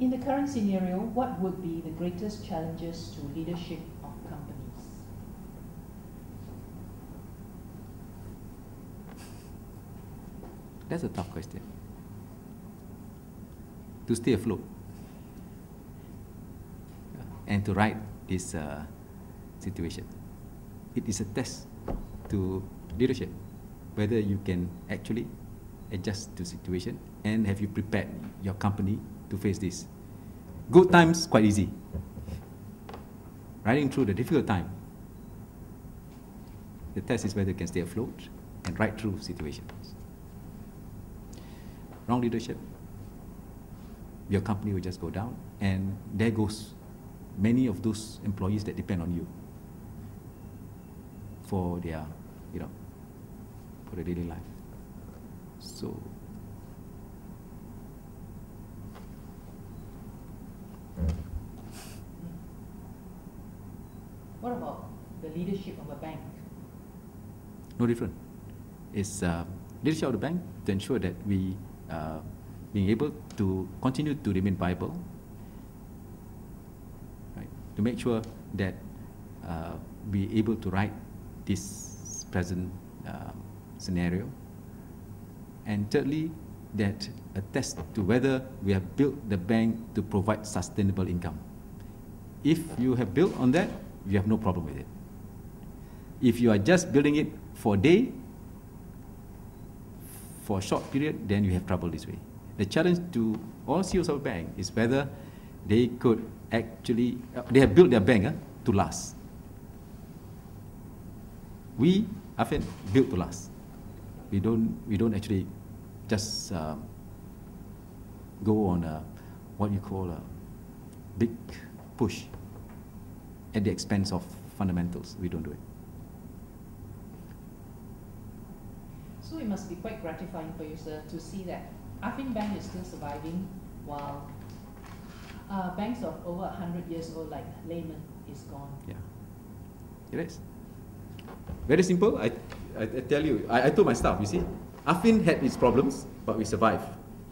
In the current scenario, what would be the greatest challenges to leadership of companies? That's a tough question. To stay afloat and to ride this situation. It is a test to leadership, whether you can actually adjust to situation and have you prepared your company to face this. Good times, quite easy. Riding through the difficult time, the test is whether you can stay afloat and ride through situations. Wrong leadership, your company will just go down, and there goes many of those employees that depend on you for their, for their daily life. So, what about the leadership of a bank? No different. It's leadership of the bank to ensure that we being able to continue to remain viable, right? To make sure that we able to ride this present scenario, and thirdly, that a test to whether we have built the bank to provide sustainable income. If you have built on that, you have no problem with it. If you are just building it for a day, for a short period, then you have trouble this way. The challenge to all CEOs of a bank is whether they could actually, they have built their bank to last. We, Affin, built to last. We don't actually just go on what you call a big push at the expense of fundamentals. We don't do it. So it must be quite gratifying for you, sir, to see that Affin Bank is still surviving while banks of over 100 years old like Leng is gone. Yeah, it is. Very simple. I tell you, I told my staff, you see, Affin had its problems, but we survived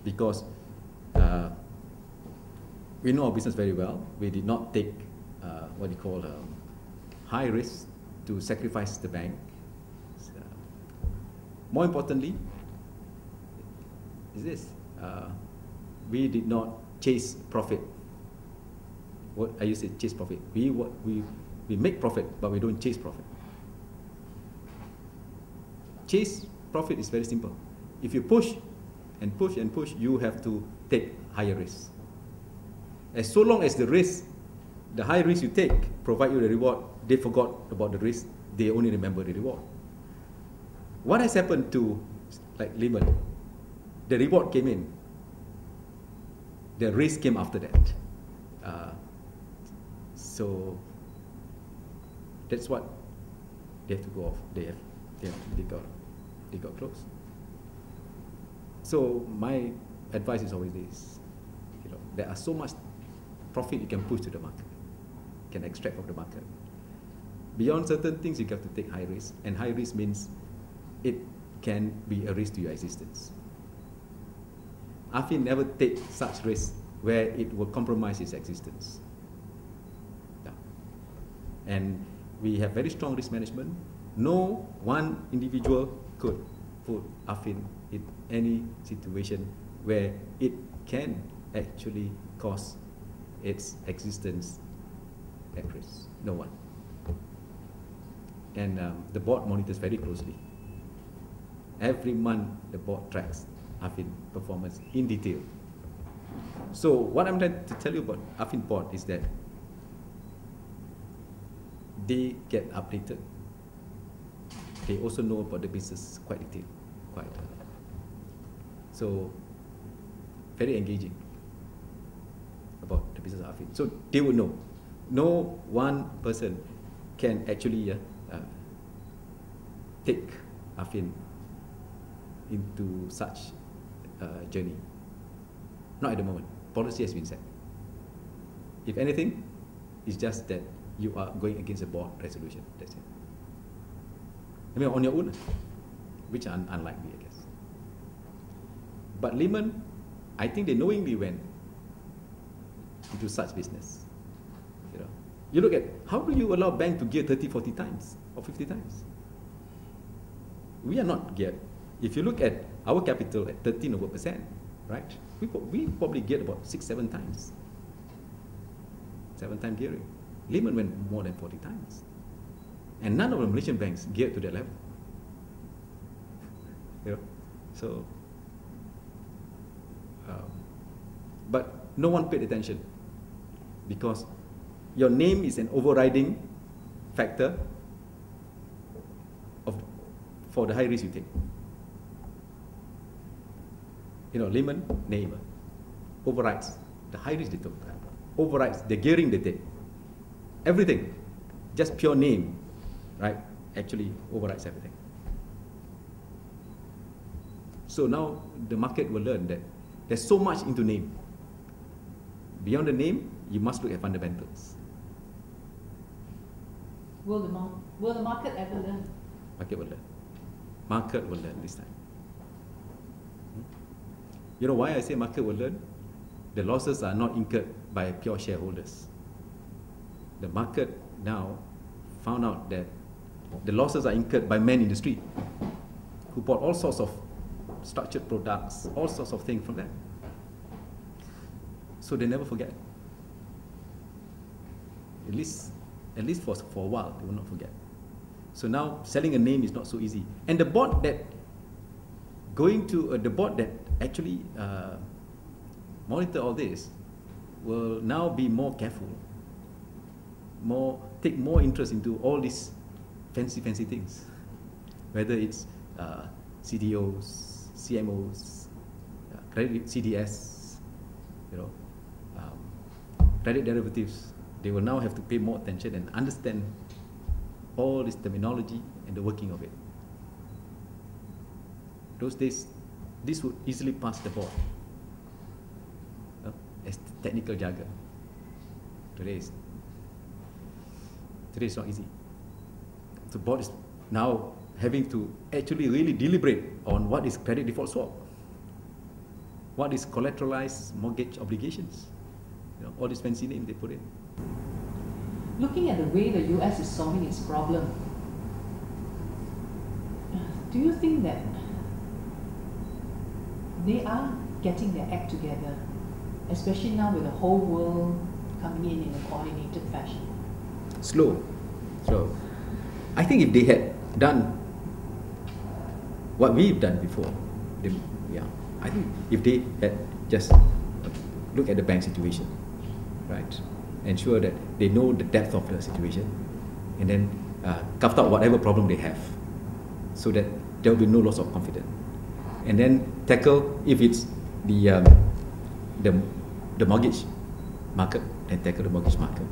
because we know our business very well. We did not take what you call high risk to sacrifice the bank. More importantly, is this: we did not chase profit. What I used to say, chase profit. We make profit, but we don't chase profit. Chase profit is very simple. If you push and push and push, you have to take higher risk. As so long as the risk, the high risk you take, provide you the reward, they forgot about the risk. They only remember the reward. What has happened to like Lehman? The reward came in. The risk came after that. So that's what they have to go off. They got close. So my advice is always this: there are so much profit you can push to the market, can extract from the market. Beyond certain things, you have to take high risk, and high risk means it can be a risk to your existence. Affin never take such risk where it will compromise its existence. Yeah. And we have very strong risk management. No one individual could put Affin in any situation where it can actually cause its existence at risk. No one. And the board monitors very closely. Every month, the board tracks Affin performance in detail. So what I'm trying to tell you about Affin board is that they get updated. They also know about the business quite detailed, so very engaging about the business of Affin. So they would know. No one person can actually take Affin into such journey. Not at the moment. Policy has been set. If anything, it's just that you are going against a board resolution. That's it. I mean, on your own, which are unlikely, I guess. But Lehman, I think they knowingly went into such business. You look at, how do you allow bank to gear 30, 40 times or 50 times? We are not geared. If you look at our capital at 13%, right? We probably geared about 6, 7 times. 7-time gearing. Lehman went more than 40 times. And none of the Malaysian banks geared to that level. So, but no one paid attention because your name is an overriding factor for the high risk you take. Lehman, name overrides the high risk they took, overrides the gearing they take. Everything, just pure name, right? Actually overrides everything. So now the market will learn that there's so much into name. Beyond the name, you must look at fundamentals. Will the market ever learn? Market will learn. Market will learn this time. You know why I say market will learn? The losses are not incurred by pure shareholders. The market now found out that the losses are incurred by men in the street who bought all sorts of structured products, all sorts of things from them. So they never forget. At least for a while, they will not forget. So now selling a name is not so easy. And the board that actually monitor all this will now be more careful, take more interest into all these fancy things, whether it's CDOs, CMOs, credit CDS, credit derivatives. They will now have to pay more attention and understand all this terminology and the working of it. Those days, this would easily pass the board as technical jargon. Today is not easy. The board is now having to actually really deliberate on what is credit default swap, what is collateralized mortgage obligations, all these fancy names they put in. Looking at the way the US is solving its problem, do you think that they are getting their act together, especially now with the whole world coming in a coordinated fashion? Slow. I think if they had done what we've done before, I think if they had just looked at the bank situation, right, ensure that they know the depth of the situation, and then carve out whatever problem they have, so that there will be no loss of confidence, and then tackle, if it's the mortgage market, then tackle the mortgage market,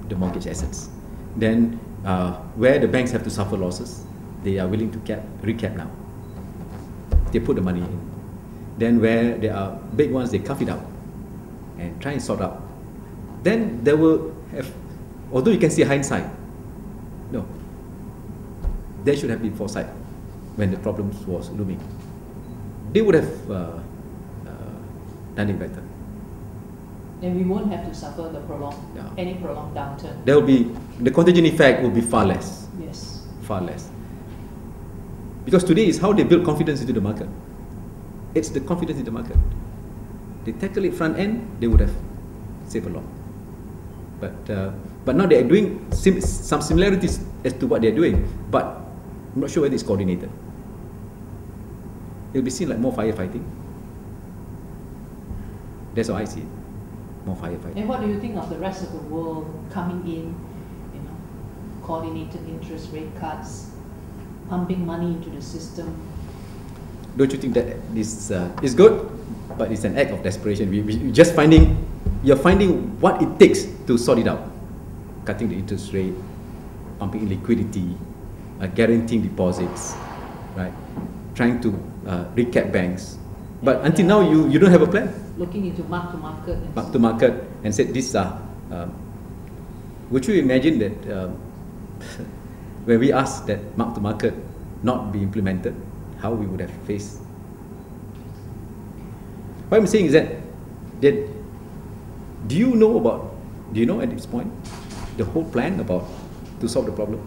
the mortgage assets. Then where the banks have to suffer losses, they are willing to recap now. They put the money in. Then where there are big ones, they carve it out and try and sort out. Then there will have, although you can see hindsight, no, there should have been foresight when the problem was looming. They would have done it better. Then we won't have to suffer the any prolonged downturn. There will be, the contagion effect will be far less. Yes. Far less. Because today is how they build confidence into the market. It's the confidence in the market. They tackle it front end, they would have saved a lot. But now they are doing some similarities as to what they are doing, but I'm not sure whether it's coordinated. It will be seen like more firefighting. That's how I see it. More firefighting. And what do you think of the rest of the world coming in, coordinated interest rate cuts, pumping money into the system? Don't you think that this is good? But it's an act of desperation. You're finding what it takes to sort it out. Cutting the interest rate, pumping in liquidity, guaranteeing deposits, right? Trying to recap banks. But until now, you don't have a plan. Looking into mark to market and said these are. Would you imagine that when we asked that mark to market not be implemented, how we would have faced? What I'm saying is that Do you know at this point the whole plan about to solve the problem?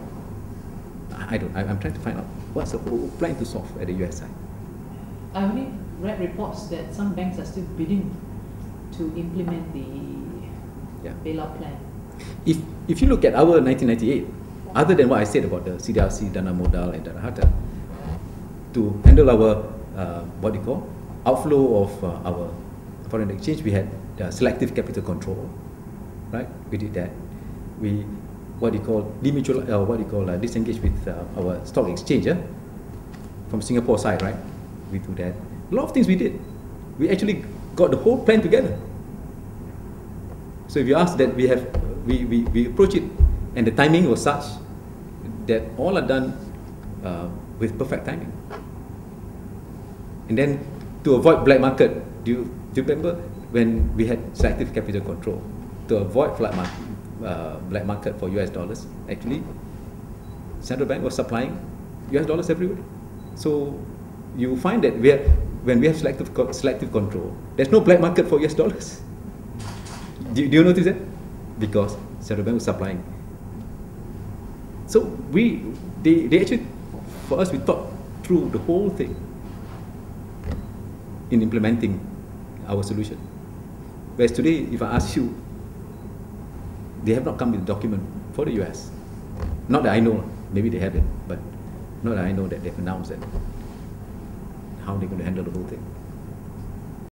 I don't. I'm trying to find out what's the whole plan to solve at the US side. I only read reports that some banks are still bidding to implement the bailout plan. If you look at our 1998, other than what I said about the CDRC, Dana Modal and Dana Harta, to handle our outflow of our foreign exchange, we had selective capital control, right? We did that. We disengage with our stock exchange from Singapore side, right? We do that. A lot of things we did. We actually got the whole plan together. So if you ask that, we approach it, and the timing was such that all are done with perfect timing. And then to avoid black market, do you remember when we had selective capital control to avoid black market for US dollars? Actually, central bank was supplying US dollars everywhere. So you find that when we have selective control, there's no black market for US dollars. Do you notice that? Because central bank was supplying. So they actually, for us, we thought through the whole thing in implementing our solution. Whereas today, if I ask you, they have not come with a document for the US. Not that I know, maybe they have it, but not that I know that they've announced that how they're going to handle the whole thing.